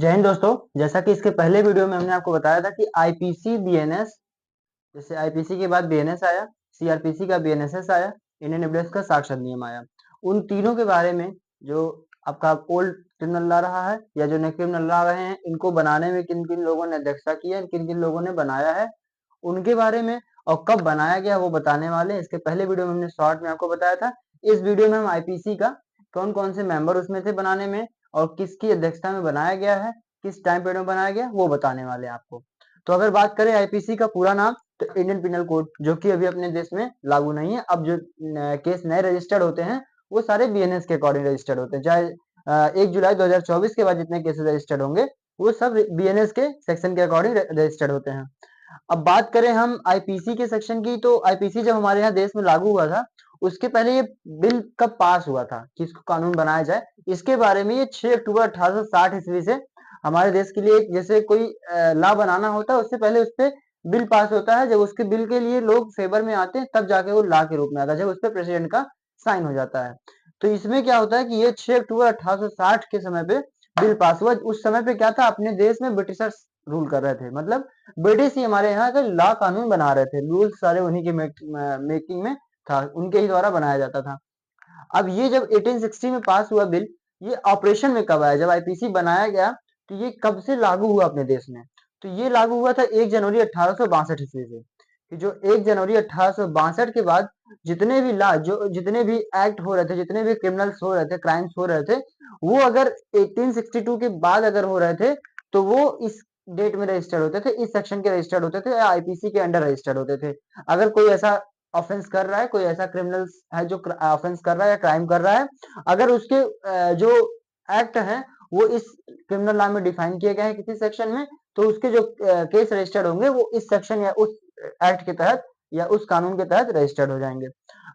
जय हिंद दोस्तों। जैसा कि इसके पहले वीडियो में हमने आपको बताया था कि आईपीसी बीएनएस, जैसे आईपीसी के बाद बीएनएस आया, सीआरपीसी का बीएनएसएस आया, इंडियन एविडेंस का साक्ष्य अधिनियम आया। उन तीनों के बारे में जो आपका ओल्ड क्रिमिनल लॉ रहा है या जो नए क्रिमिनल लॉ रहे हैं, इनको बनाने में किन किन लोगों ने अध्यक्षता की है, किन किन लोगों ने बनाया है, उनके बारे में और कब बनाया गया वो बताने वाले हैं। इसके पहले वीडियो में हमने शॉर्ट में आपको बताया था। इस वीडियो में हम आईपीसी का कौन कौन से मेंबर उसमें थे बनाने में और किसकी अध्यक्षता में बनाया गया है, किस टाइम पीरियड में बनाया गया, वो बताने वाले हैं आपको। तो अगर बात करें आईपीसी का पूरा नाम, तो इंडियन पिनल कोड, जो कि अभी अपने देश में लागू नहीं है। अब जो केस नए रजिस्टर्ड होते हैं वो सारे बीएनएस के अकॉर्डिंग रजिस्टर्ड होते हैं। चाहे 1 जुलाई 2024 के बाद जितने केसेस रजिस्टर्ड होंगे वो सब बीएनएस के सेक्शन के अकॉर्डिंग रजिस्टर्ड होते हैं। अब बात करें हम आईपीसी के सेक्शन की, तो आईपीसी जब हमारे यहाँ देश में लागू हुआ था उसके पहले ये बिल कब पास हुआ था कि इसको कानून बनाया जाए, इसके बारे में ये 6 अक्टूबर 1860 ईस्वी से हमारे देश के लिए जैसे कोई लॉ बनाना होता है उससे पहले उस पर बिल पास होता है। जब उसके बिल के लिए लोग फेवर में आते हैं तब जाके वो लॉ के रूप में आता है, जब उस पर प्रेसिडेंट का साइन हो जाता है। तो इसमें क्या होता है कि ये 6 अक्टूबर 1860 के समय पे बिल पास हुआ। उस समय पे क्या था, अपने देश में ब्रिटिशर्स रूल कर रहे थे, मतलब ब्रिटिश ही हमारे यहाँ का लॉ कानून बना रहे थे। रूल्स सारे उन्हीं के मेकिंग में था, उनके ही द्वारा बनाया जाता था। अब ये जब 1860 में पास हुआ बिल, ये ऑपरेशन में कब आया, जब आईपीसी बनाया गया तो ये कब से लागू हुआ अपने देश में? तो ये लागू हुआ था 1 जनवरी 1862 ईस्वी से। कि जो 1 जनवरी 1862 के बाद जितने भी लॉ, जो जितने भी एक्ट हो रहे थे, जितने भी क्रिमिनल्स हो रहे थे, क्राइम्स हो रहे थे, वो अगर 1862 के बाद अगर हो रहे थे तो वो इस डेट में रजिस्टर्ड होते थे, इस सेक्शन के रजिस्टर्ड होते थे या आईपीसी के अंडर रजिस्टर्ड होते थे। अगर कोई ऐसा ऑफेंस कर रहा है, कोई ऐसा क्रिमिनल है जो ऑफेंस कर रहा है या क्राइम कर रहा है, अगर उसके जो एक्ट हैं वो इस क्रिमिनल लॉ में डिफाइन किए गए हैं किसी सेक्शन में, तो उसके जो केस रजिस्टर्ड होंगे वो इस सेक्शन या उस एक्ट के तहत या उस कानून के तहत रजिस्टर्ड हो जाएंगे।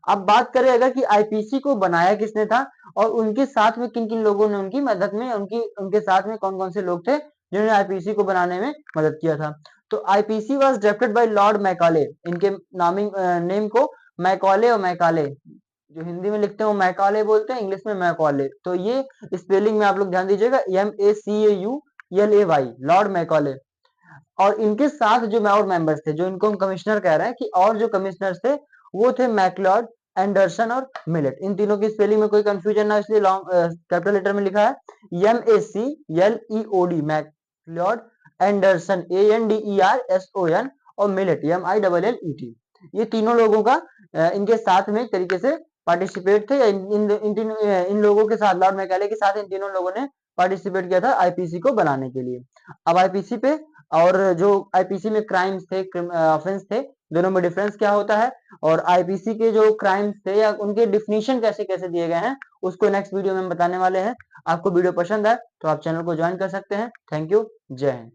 अब बात करें अगर कि आईपीसी को बनाया किसने था और उनके साथ में किन किन लोगों ने उनकी मदद में, उनके साथ में कौन कौन से लोग थे जिन्होंने आईपीसी को बनाने में मदद किया था। तो IPC was drafted bye Lord Macaulay. इनके नामिंग नेम को मैकॉले और मैकाले, जो हिंदी में लिखते हैं वो मैकाले बोलते हैं, इंग्लिश में मैकॉले। तो ये स्पेलिंग में आप लोग ध्यान दीजिएगा, MACAULAY, लॉर्ड मैकॉले। और इनके साथ जो और मेंबर्स थे, जो इनको हम कमिश्नर कह रहे हैं, कि और जो कमिश्नर्स थे वो थे मैकलॉर्ड, एंडरसन और मिलेट। इन तीनों की स्पेलिंग में कोई कंफ्यूजन ना, इसलिए लॉन्ग कैपिटल लेटर में लिखा है MACLEOD, मैकलॉर्ड, एंडरसन ANDERSON और मिलेट MILLET। ये तीनों लोगों का इनके साथ में एक तरीके से पार्टिसिपेट थे, या इन लोगों के साथ, लॉर्ड मैकाले के साथ इन तीनों लोगों ने पार्टिसिपेट किया था आईपीसी को बनाने के लिए। अब आईपीसी पे और जो आईपीसी में क्राइम्स थे, ऑफेंस थे, दोनों में डिफरेंस क्या होता है, और आईपीसी के जो क्राइम्स थे या उनके डिफिनीशन कैसे कैसे दिए गए हैं, उसको नेक्स्ट वीडियो में हम बताने वाले हैं। आपको वीडियो पसंद आए तो आप चैनल को ज्वाइन कर सकते हैं। थैंक यू, जय हिंद।